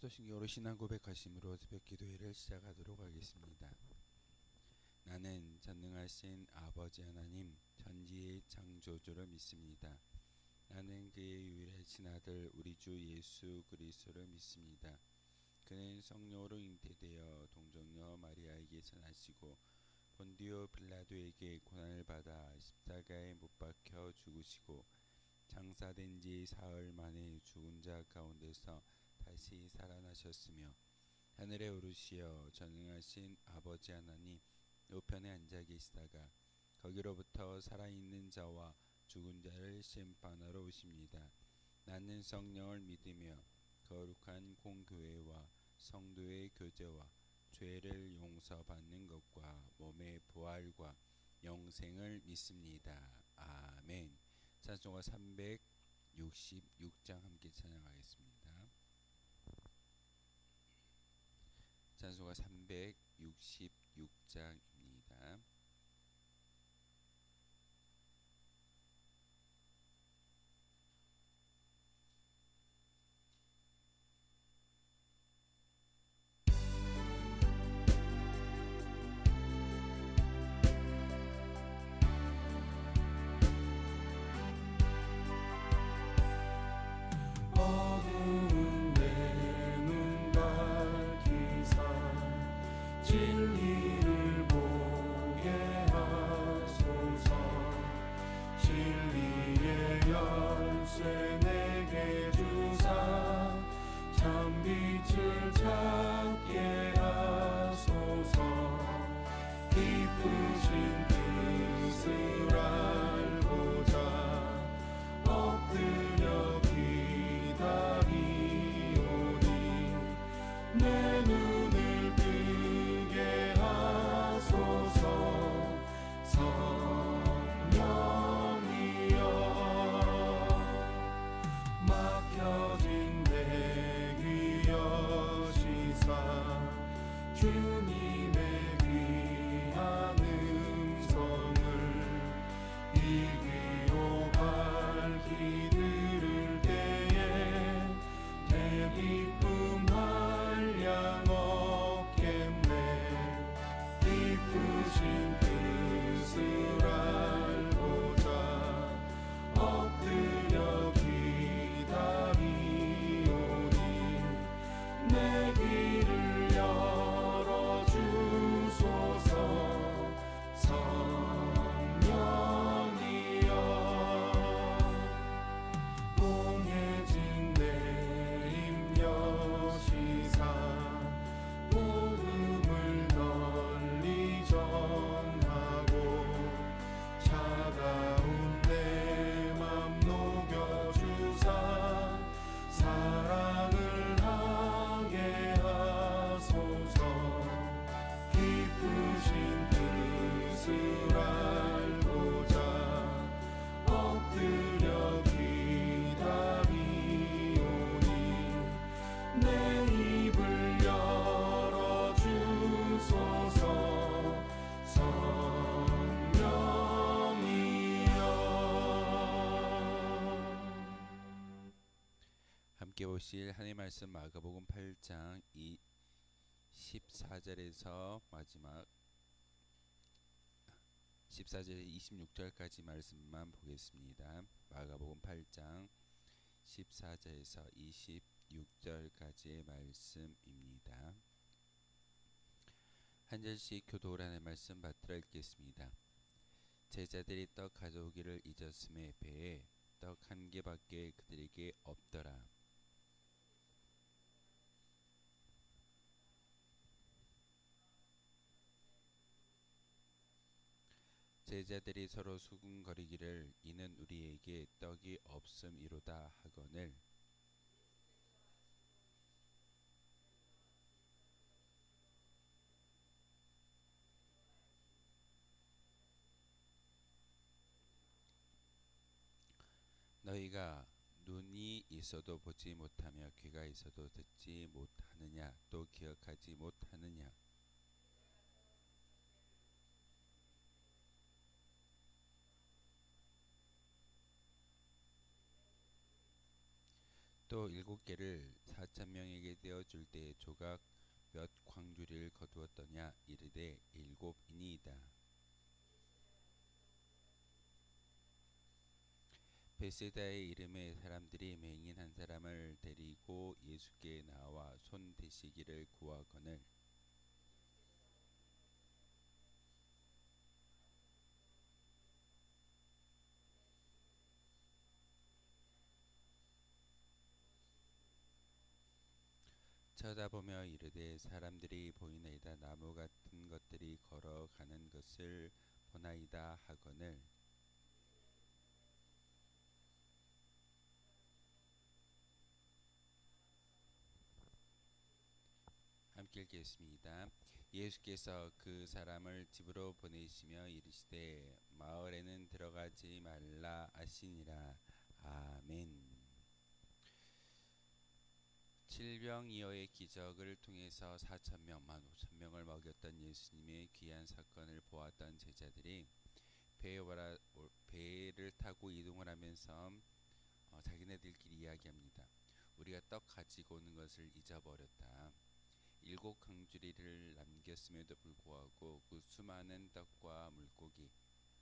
사도신경으로 신앙 고백하심으로 새벽 기도회를 시작하도록 하겠습니다. 나는 전능하신 아버지 하나님 천지의 창조주를 믿습니다. 나는 그의 유일하신 아들 우리 주 예수 그리스도를 믿습니다. 그는 성령으로 잉태되어 동정녀 마리아에게 전하시고 본디오 빌라도에게 고난을 받아 십자가에 못 박혀 죽으시고 장사된 지 사흘 만에 죽은 자 가운데서 다시 살아나셨으며 하늘에 오르시어 전능하신 아버지 하나님 우편에 앉아 계시다가 거기로부터 살아있는 자와 죽은 자를 심판하러 오십니다. 나는 성령을 믿으며 거룩한 공교회와 성도의 교제와 죄를 용서받는 것과 몸의 부활과 영생을 믿습니다. 아멘. 찬송가 366장 함께 찬양하겠습니다. 찬송가 366장입니다. 진리를 보게 하소서. 진리의 열쇠 내게 주사 참 빛을 찾게 하소서. 기쁘신 뜻을 알고자 엎드려 기다리오니 내 눈을 뜨게 하소서. 성령이여 막혀진 내 귀 여시사 주님의 귀한 음성을 이 귀로 밝히 들을 때에 내 기쁨 한량 없겠네. 기쁘신 뜻을 알고자 엎드려 기다리오니 내 귀를 열어주소서. 성령이여 공해진 내 입 여시사 복음을 널리 전하고 차가운 내 맘 녹여주사 사랑을 하게 하소서. 기쁘신 뜻을 알고자 엎드려 기다리오니 내 입을 열어주소서. 성령이여 함께 보실 하나님의 말씀 마가복음 8장 14절에서 마지막 14절 26절까지 말씀만 보겠습니다. 마가복음 8장 14절에서 26절까지의 말씀입니다. 한 절씩 교도라는 말씀 받들어 읽겠습니다. 제자들이 떡 가져오기를 잊었음에 배에 떡 한 개밖에 그들에게 없더라. 제자들이 서로 수군거리기를 이는 우리에게 떡이 없음이로다 하거늘 너희가 눈이 있어도 보지 못하며 귀가 있어도 듣지 못하느냐 또 기억하지 못하느냐. 또 또 7개를 4,000명에게 떼어줄 때에 조각 몇 광주리를 거두었더냐 이르되 7이니이다. 베세다의 이름의 사람들이 맹인 한 사람을 데리고 예수께 나와 손 대시기를 구하거늘 쳐다보며 이르되 사람들이 보이나이다. 나무 같은 것들이 걸어가는 것을 보나이다 하거늘 함께 읽겠습니다. 예수께서 그 사람을 집으로 보내시며 이르시되 마을에는 들어가지 말라 하시니라. 아멘. 질병이어의 기적을 통해서 4,000명, 15,000명을 먹였던 예수님의 귀한 사건을 보았던 제자들이 배를 타고 이동을 하면서 자기네들끼리 이야기합니다. 우리가 떡 가지고 오는 것을 잊어버렸다. 7 강주리를 남겼음에도 불구하고 그 수많은 떡과 물고기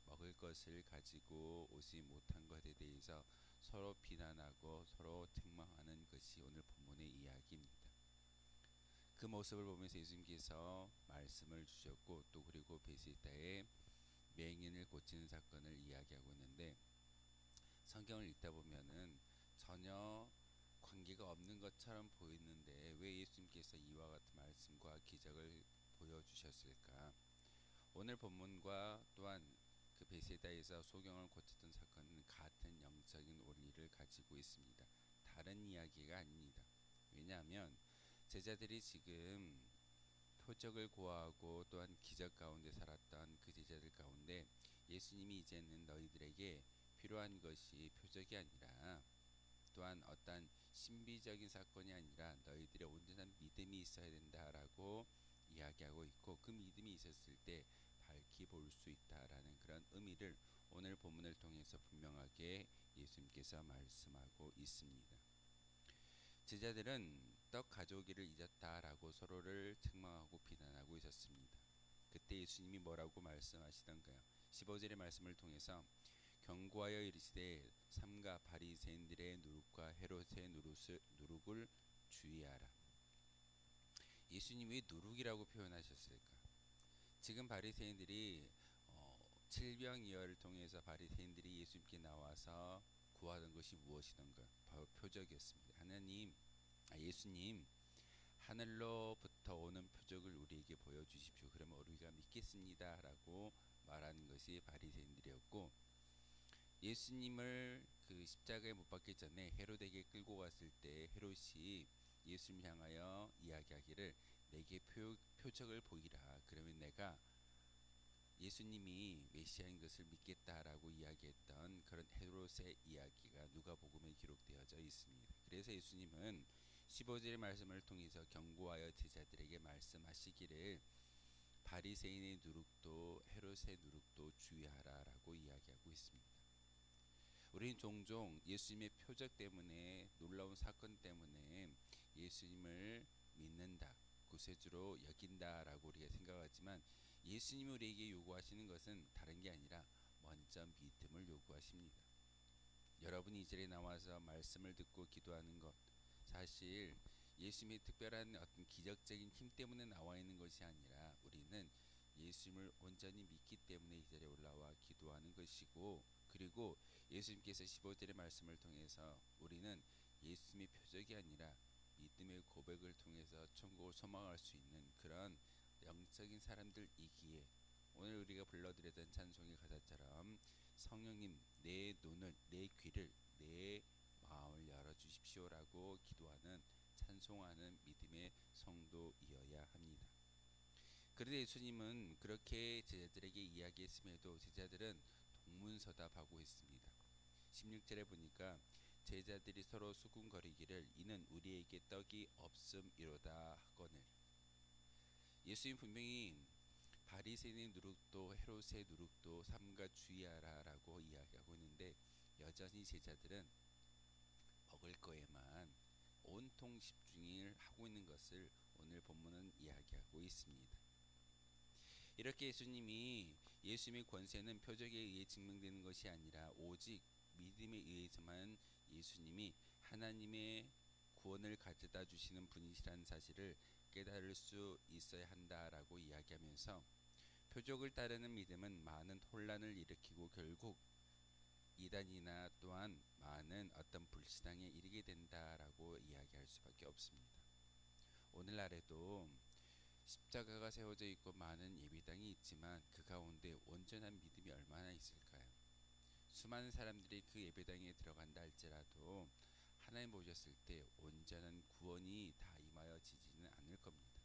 먹을 것을 가지고 오지 못한 것에 대해서 서로 비난하고 서로 책망하는 것이 오늘 본문의 이야기입니다. 그 모습을 보면서 예수님께서 말씀을 주셨고 또 그리고 베세다의 맹인을 고치는 사건을 이야기하고 있는데 성경을 읽다 보면은 전혀 관계가 없는 것처럼 보이는데 왜 예수님께서 이와 같은 말씀과 기적을 보여주셨을까? 오늘 본문과 또한 그 베세다에서 소경을 고쳤던 사건은 같은 영적인 원리를 가지고 있습니다. 다른 이야기가 아닙니다. 왜냐하면 제자들이 지금 표적을 구하고 또한 기적 가운데 살았던 그 제자들 가운데 예수님이 이제는 너희들에게 필요한 것이 표적이 아니라 또한 어떤 신비적인 사건이 아니라 너희들의 온전한 믿음이 있어야 된다라고 이야기하고 있고 그 믿음이 있었을 때 밝히 볼 수 있다라는 그런 의미를 오늘 본문을 통해서 분명하게 예수님께서 말씀하고 있습니다. 제자들은 떡 가져오기를 잊었다라고 서로를 책망하고 비난하고 있었습니다. 그때 예수님이 뭐라고 말씀하시던가요? 15절의 말씀을 통해서 경고하여 이르시되 삼가 바리새인들의 누룩과 헤롯의 누룩을 주의하라. 예수님이 왜 누룩이라고 표현하셨을까? 지금 바리새인들이 질병이어를 통해서 바리새인들이 예수님께 나와서 구하던 것이 무엇이던가? 바로 표적이었습니다. 예수님 하늘로부터 오는 표적을 우리에게 보여주십시오. 그러면 우리가 믿겠습니다라고 말하는 것이 바리새인들이었고 예수님을 그 십자가에 못 박기 전에 헤롯에게 끌고 갔을 때 헤롯이 예수님 향하여 이야기하기를 내게 표적을 보이라. 그러면 내가 예수님이 메시아인 것을 믿겠다라고 이야기했던 그런 헤롯의 이야기가 누가복음에 기록되어져 있습니다. 그래서 예수님은 15절의 말씀을 통해서 경고하여 제자들에게 말씀하시기를 바리새인의 누룩도 헤롯의 누룩도 주의하라라고 이야기하고 있습니다. 우리는 종종 예수님의 표적 때문에 놀라운 사건 때문에 예수님을 믿는다, 구세주로 여긴다라고 우리가 생각하지만 예수님이 우리에게 요구하시는 것은 다른 게 아니라 먼저 믿음을 요구하십니다. 여러분이 이 자리에 나와서 말씀을 듣고 기도하는 것 사실 예수님의 특별한 어떤 기적적인 힘 때문에 나와 있는 것이 아니라 우리는 예수님을 온전히 믿기 때문에 이 자리에 올라와 기도하는 것이고 그리고 예수님께서 15절의 말씀을 통해서 우리는 예수님의 표적이 아니라 믿음의 고백을 통해서 천국을 소망할 수 있는 그런 영적인 사람들이기에 오늘 우리가 불러드렸던 찬송의 가사처럼 성령님 내 눈을 내 귀를 내 마음을 열어주십시오라고 기도하는 찬송하는 믿음의 성도이어야 합니다. 그런데 예수님은 그렇게 제자들에게 이야기했음에도 제자들은 동문서답하고 있습니다. 16절에 보니까 제자들이 서로 수군거리기를 이는 우리에게 떡이 없음이로다 하거늘 예수님 분명히 바리새인의 누룩도 헤롯의 누룩도 삼가 주의하라라고 이야기하고 있는데 여전히 제자들은 먹을 거에만 온통 집중을 하고 있는 것을 오늘 본문은 이야기하고 있습니다. 이렇게 예수님의 권세는 표적에 의해 증명되는 것이 아니라 오직 믿음에 의해서만 예수님이 하나님의 구원을 가져다 주시는 분이시라는 사실을 깨달을 수 있어야 한다라고 이야기하면서 표적을 따르는 믿음은 많은 혼란을 일으키고 결국 이단이나 또한 많은 어떤 불신앙에 이르게 된다라고 이야기할 수밖에 없습니다. 오늘날에도 십자가가 세워져 있고 많은 예배당이 있지만 그 가운데 온전한 믿음이 얼마나 있을까요? 수많은 사람들이 그 예배당에 들어간다 할지라도 하나님 보셨을 때 온전한 구원이 다 임하여지지는 않을 겁니다.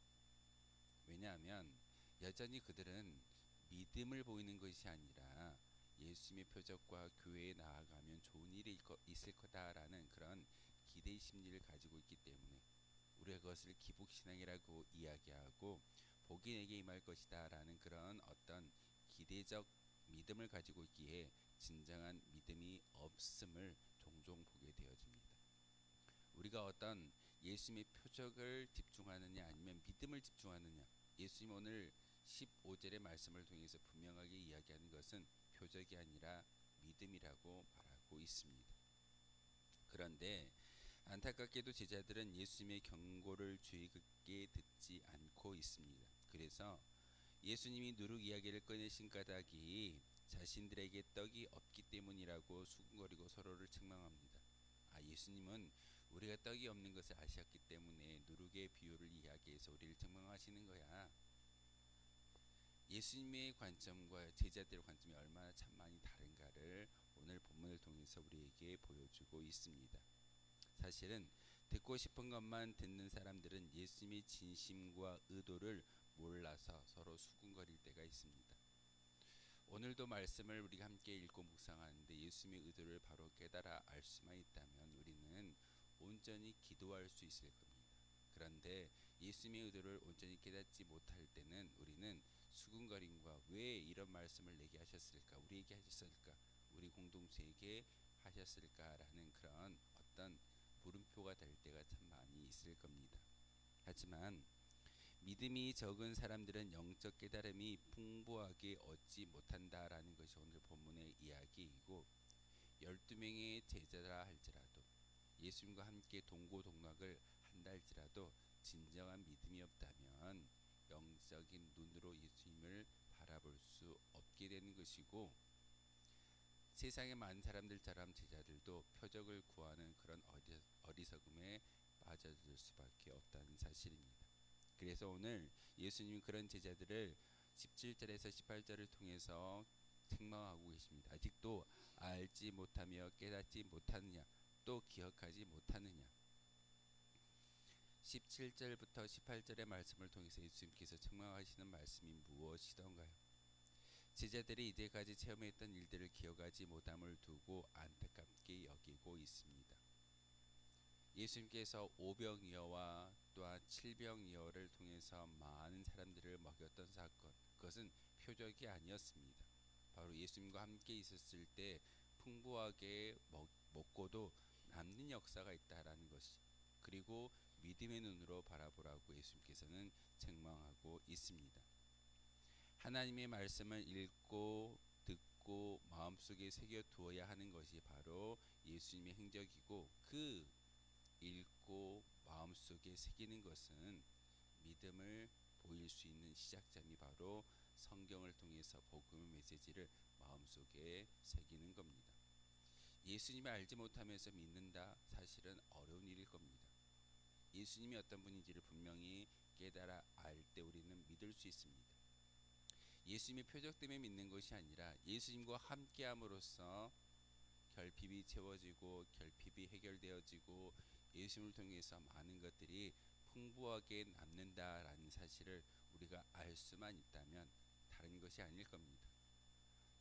왜냐하면 여전히 그들은 믿음을 보이는 것이 아니라 예수님의 표적과 교회에 나아가면 좋은 일이 있을 거다라는 그런 기대 심리를 가지고 있기 때문에 우리가 그것을 기복신앙이라고 이야기하고 복이 내게 임할 것이다 라는 그런 어떤 기대적 믿음을 가지고 있기에 진정한 믿음이 없음을 종종 보게 되어집니다. 우리가 어떤 예수님의 표적을 집중하느냐 아니면 믿음을 집중하느냐, 예수님 오늘 15절의 말씀을 통해서 분명하게 이야기하는 것은 표적이 아니라 믿음이라고 말하고 있습니다. 그런데 안타깝게도 제자들은 예수님의 경고를 주의 깊게 듣지 않고 있습니다. 그래서 예수님이 누룩 이야기를 꺼내신 까닭이 자신들에게 떡이 없기 때문이라고 수군거리고 서로를 책망합니다. 예수님은 우리가 떡이 없는 것을 아셨기 때문에 누룩의 비유를 이야기해서 우리를 책망하시는 거야. 예수님의 관점과 제자들의 관점이 얼마나 참 많이 다른가를 오늘 본문을 통해서 우리에게 보여주고 있습니다. 사실은 듣고 싶은 것만 듣는 사람들은 예수님의 진심과 의도를 몰라서 서로 수군거릴 때가 있습니다. 오늘도 말씀을 우리가 함께 읽고 묵상하는데 예수님의 의도를 바로 깨달아 알 수만 있다면 우리는 온전히 기도할 수 있을 겁니다. 그런데 예수님의 의도를 온전히 깨닫지 못할 때는 우리는 수군거림과 왜 이런 말씀을 내게 하셨을까, 우리에게 하셨을까, 우리 공동체에게 하셨을까라는 그런 어떤 물음표가 될 때가 참 많이 있을 겁니다. 하지만 믿음이 적은 사람들은 영적 깨달음이 풍부하게 얻지 못한다라는 것이 오늘 본문의 이야기이고 12명의 제자라 할지라도 예수님과 함께 동고동락을 한다 할지라도 진정한 믿음이 없다면 영적인 눈으로 예수님을 바라볼 수 없게 되는 것이고 세상의 많은 사람들처럼 제자들도 표적을 구하는 그런 어리석음에 빠져들 수밖에 없다는 사실입니다. 그래서 오늘 예수님이 그런 제자들을 17절에서 18절을 통해서 책망하고 계십니다. 아직도 알지 못하며 깨닫지 못하느냐, 또 기억하지 못하느냐. 17절부터 18절의 말씀을 통해서 예수님께서 책망하시는 말씀이 무엇이던가요? 제자들이 이제까지 체험했던 일들을 기억하지 못함을 두고 안타깝게 여기고 있습니다. 예수님께서 오병이어와 또한 칠병이어를 통해서 많은 사람들을 먹였던 사건, 그것은 표적이 아니었습니다. 바로 예수님과 함께 있었을 때 풍부하게 먹고도 남는 역사가 있다라는 것이, 그리고 믿음의 눈으로 바라보라고 예수님께서는 책망하고 있습니다. 하나님의 말씀을 읽고 듣고 마음속에 새겨두어야 하는 것이 바로 예수님의 행적이고, 그 읽고 마음속에 새기는 것은 믿음을 보일 수 있는 시작점이 바로 성경을 통해서 복음의 메시지를 마음속에 새기는 겁니다. 예수님을 알지 못하면서 믿는다, 사실은 어려운 일일 겁니다. 예수님이 어떤 분인지를 분명히 깨달아 알 때 우리는 믿을 수 있습니다. 예수님의 표적 때문에 믿는 것이 아니라 예수님과 함께함으로써 결핍이 채워지고 결핍이 해결되어지고 예수님을 통해서 많은 것들이 풍부하게 남는다라는 사실을 우리가 알 수만 있다면 다른 것이 아닐 겁니다.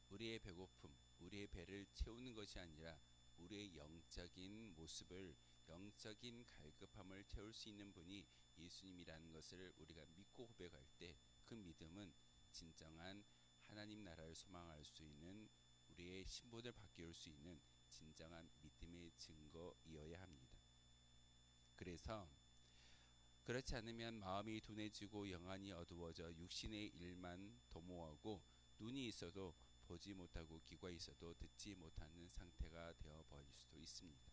우리의 배고픔, 우리의 배를 채우는 것이 아니라 우리의 영적인 모습을, 영적인 갈급함을 채울 수 있는 분이 예수님이라는 것을 우리가 믿고 고백할 때 그 믿음은 진정한 하나님 나라를 소망할 수 있는, 우리의 신분을 바뀌올 수 있는 진정한 믿음의 증거이어야 합니다. 그래서 그렇지 않으면 마음이 둔해지고 영안이 어두워져 육신의 일만 도모하고 눈이 있어도 보지 못하고 귀가 있어도 듣지 못하는 상태가 되어 버릴 수도 있습니다.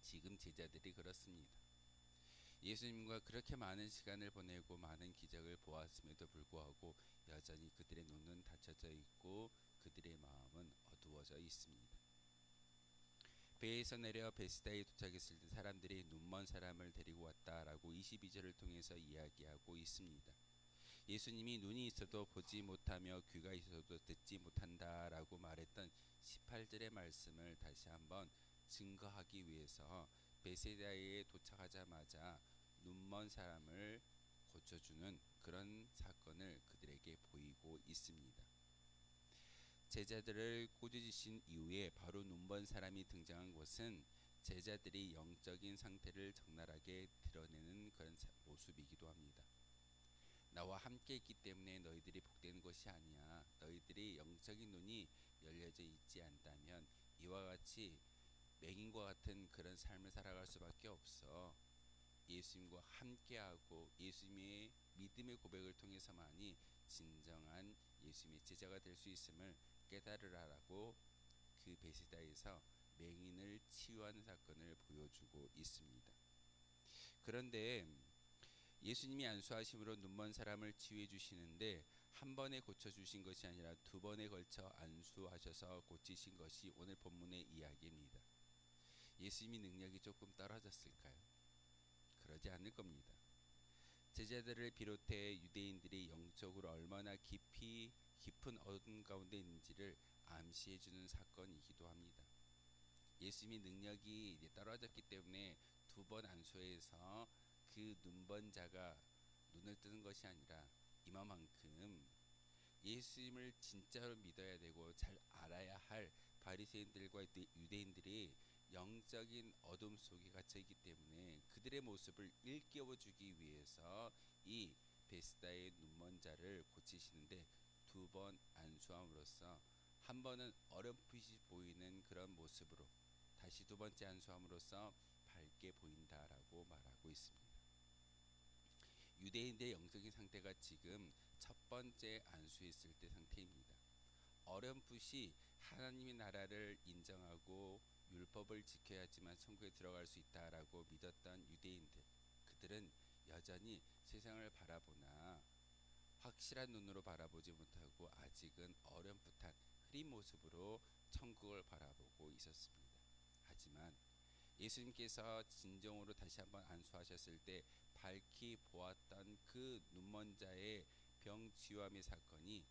지금 제자들이 그렇습니다. 예수님과 그렇게 많은 시간을 보내고 많은 기적을 보았음에도 불구하고 여전히 그들의 눈은 닫혀져 있고 그들의 마음은 어두워져 있습니다. 배에서 내려 베스다에 도착했을 때 사람들이 눈먼 사람을 데리고 왔다라고 22절을 통해서 이야기하고 있습니다. 예수님이 눈이 있어도 보지 못하며 귀가 있어도 듣지 못한다라고 말했던 18절의 말씀을 다시 한번 증거하기 위해서 베세다에 도착하자마자 눈먼 사람을 고쳐주는 그런 사건을 그들에게 보이고 있습니다. 제자들을 꾸짖으신 이후에 바로 눈먼 사람이 등장한 것은 제자들이 영적인 상태를 적나라하게 드러내는 그런 모습이기도 합니다. 나와 함께 있기 때문에 너희들이 복되는 것이 아니야. 너희들이 영적인 눈이 열려져 있지 않다면 이와 같이 맹인과 같은 그런 삶을 살아갈 수밖에 없어. 예수님과 함께하고 예수님의 믿음의 고백을 통해서만이 진정한 예수님의 제자가 될 수 있음을 깨달으라라고 그 베세다에서 맹인을 치유하는 사건을 보여주고 있습니다. 그런데 예수님이 안수하심으로 눈먼 사람을 치유해 주시는데 한 번에 고쳐 주신 것이 아니라 두 번에 걸쳐 안수하셔서 고치신 것이 오늘 본문의 이야기입니다. 예수님이 능력이 조금 떨어졌을까요? 그러지 않을 겁니다. 제자들을 비롯해 유대인들이 영적으로 얼마나 깊은 어둠 가운데 있는지를 암시해 주는 사건이기도 합니다. 예수님이 능력이 떨어졌기 때문에 두 번 안수해서 그 눈먼 자가 눈을 뜨는 것이 아니라 이만큼 예수님을 진짜로 믿어야 되고 잘 알아야 할 바리새인들과 유대인들이 영적인 어둠 속에 갇혀 있기 때문에 그들의 모습을 일깨워 주기 위해서 이 베스다의 눈먼 자를 고치시는데 두 번 안수함으로써 한 번은 어렴풋이 보이는 그런 모습으로 다시 두 번째 안수함으로써 밝게 보인다라고 말하고 있습니다. 유대인들의 영적인 상태가 지금 첫 번째 안수했을 때 상태입니다. 어렴풋이 하나님의 나라를 인정하고 율법을 지켜야지만 천국에 들어갈 수 있다라고 믿었던 유대인들, 그들은 여전히 세상을 바라보나 확실한 눈으로 바라보지 못하고 아직은 어렴풋한 흐린 모습으로 천국을 바라보고 있었습니다. 하지만 예수님께서 진정으로 다시 한번 안수하셨을 때 밝히 보았던 그 눈먼 자의 병 치유함의 사건이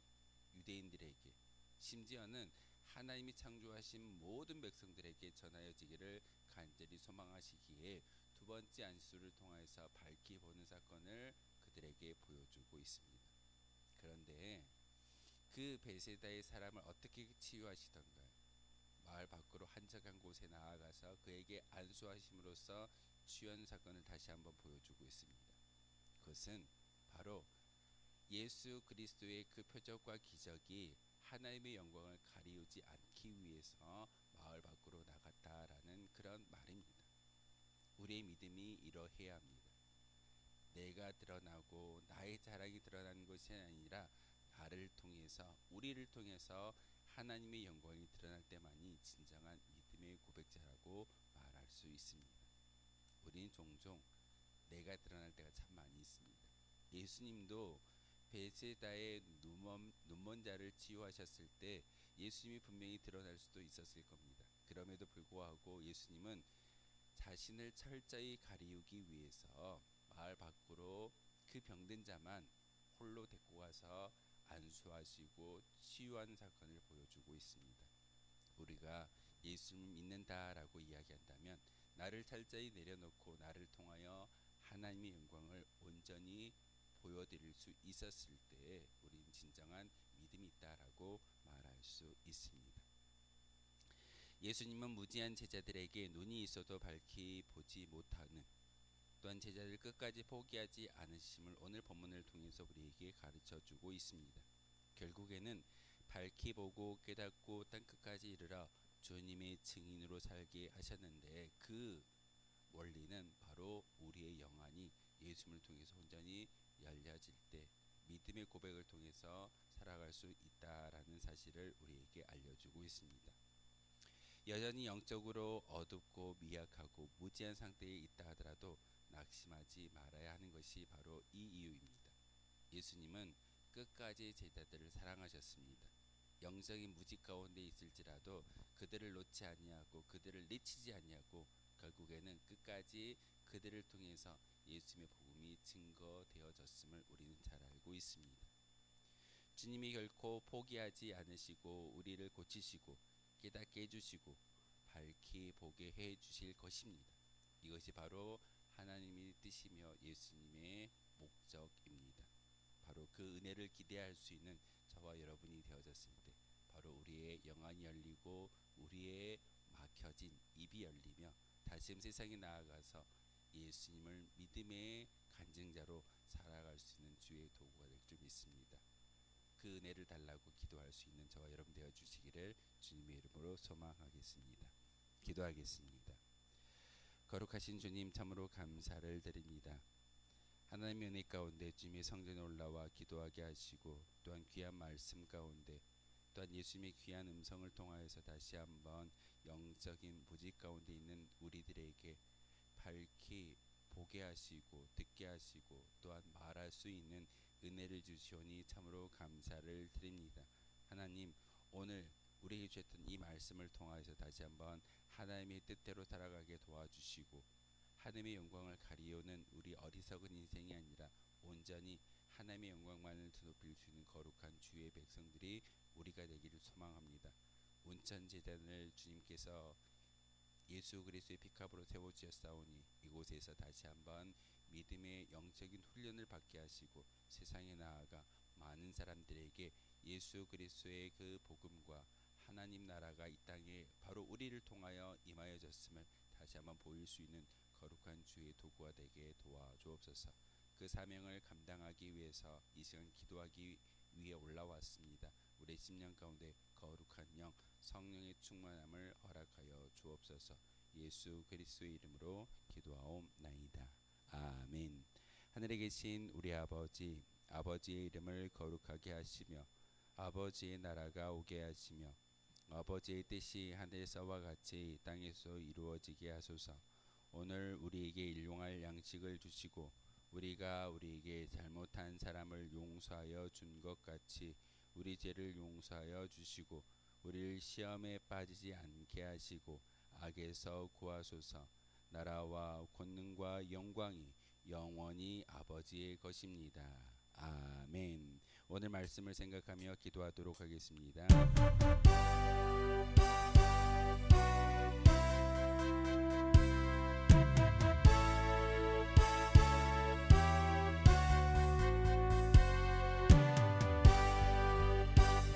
유대인들에게 심지어는 하나님이 창조하신 모든 백성들에게 전하여지기를 간절히 소망하시기에 두 번째 안수를 통해서 밝히 보는 사건을 그들에게 보여주고 있습니다. 그런데 그 베세다의 사람을 어떻게 치유하시던가요? 마을 밖으로 한적한 곳에 나아가서 그에게 안수하심으로써 치유한 사건을 다시 한번 보여주고 있습니다. 그것은 바로 예수 그리스도의 그 표적과 기적이 하나님의 영광을 가리우지 않기 위해서 마을 밖으로 나갔다라는 그런 말입니다. 우리의 믿음이 이러해야 합니다. 내가 드러나고 나의 자랑이 드러나는 것이 아니라 나를 통해서 우리를 통해서 하나님의 영광이 드러날 때만이 진정한 믿음의 고백자라고 말할 수 있습니다. 우리는 종종 내가 드러날 때가 참 많이 있습니다. 예수님도 베세다의 눈먼 자를 치유하셨을 때 예수님이 분명히 드러날 수도 있었을 겁니다. 그럼에도 불구하고 예수님은 자신을 철저히 가리우기 위해서 마을 밖으로 그 병든 자만 홀로 데리고 가서 안수하시고 치유하는 사건을 보여주고 있습니다. 우리가 예수님을 믿는다라고 이야기한다면 나를 철저히 내려놓고 나를 통하여 하나님의 영광을 온전히 보여드릴 수 있었을 때 우리는 진정한 믿음이 있다라고 말할 수 있습니다. 예수님은 무지한 제자들에게 눈이 있어도 밝히 보지 못하는 또한 제자들 끝까지 포기하지 않으심을 오늘 본문을 통해서 우리에게 가르쳐주고 있습니다. 결국에는 밝히 보고 깨닫고 땅끝까지 이르러 주님의 증인으로 살게 하셨는데 그 원리는 바로 바로 우리의 영안이 예수님을 통해서 온전히 열려질 때 믿음의 고백을 통해서 살아갈 수 있다라는 사실을 우리에게 알려주고 있습니다. 여전히 영적으로 어둡고 미약하고 무지한 상태에 있다 하더라도 낙심하지 말아야 하는 것이 바로 이 이유입니다. 예수님은 끝까지 제자들을 사랑하셨습니다. 영적인 무지 가운데 있을지라도 그들을 놓지 아니하고 그들을 내치지 아니하고 결국에는 끝까지 그들을 통해서 예수님의 복음이 증거되어졌음을 우리는 잘 알고 있습니다. 주님이 결코 포기하지 않으시고 우리를 고치시고 깨닫게 해주시고 밝히 보게 해주실 것입니다. 이것이 바로 하나님의 뜻이며 예수님의 목적입니다. 바로 그 은혜를 기대할 수 있는 저와 여러분이 되어졌을 때 바로 우리의 영안이 열리고 우리의 막혀진 입이 열리며 다시금 세상에 나아가서 예수님을 믿음의 간증자로 살아갈 수 있는 주의 도구가 될 줄 믿습니다. 그 은혜를 달라고 기도할 수 있는 저와 여러분 되어 주시기를 주님의 이름으로 소망하겠습니다. 기도하겠습니다. 거룩하신 주님, 참으로 감사를 드립니다. 하나님의 은혜 가운데 주님의 성전에 올라와 기도하게 하시고 또한 귀한 말씀 가운데 또한 예수님의 귀한 음성을 통하여서 다시 한번 영적인 무지 가운데 있는 우리들에게 밝히 보게 하시고 듣게 하시고 또한 말할 수 있는 은혜를 주시오니 참으로 감사를 드립니다. 하나님, 오늘 우리에게 주셨던 이 말씀을 통하여서 다시 한번 하나님의 뜻대로 살아가게 도와주시고 하나님의 영광을 가리우는 우리 어리석은 인생이 아니라 온전히 하나님의 영광만을 드높일 수 있는 거룩한 주의 백성들이 우리가 되기를 소망합니다. 온천제단을 주님께서 예수 그리스도의 피값으로 세워주셨사오니 이곳에서 다시 한번 믿음의 영적인 훈련을 받게 하시고 세상에 나아가 많은 사람들에게 예수 그리스도의 그 복음과 하나님 나라가 이 땅에 바로 우리를 통하여 임하여졌음을 다시 한번 보일 수 있는 거룩한 주의 도구가 되게 도와주옵소서. 그 사명을 감당하기 위해서 이 시간 기도하기 위해 올라왔습니다. 우리 심령 가운데 거룩한 영 성령의 충만함을 허락하여 주옵소서. 예수 그리스도의 이름으로 기도하옵나이다. 아멘. 하늘에 계신 우리 아버지, 아버지의 이름을 거룩하게 하시며 아버지의 나라가 오게 하시며 아버지의 뜻이 하늘에서와 같이 땅에서 이루어지게 하소서. 오늘 우리에게 일용할 양식을 주시고 우리가 우리에게 잘못한 사람을 용서하여 준 것 같이 우리 죄를 용서하여 주시고 우리를 시험에 빠지지 않게 하시고 악에서 구하소서. 나라와 권능과 영광이 영원히 아버지의 것입니다. 아멘. 오늘 말씀을 생각하며 기도하도록 하겠습니다.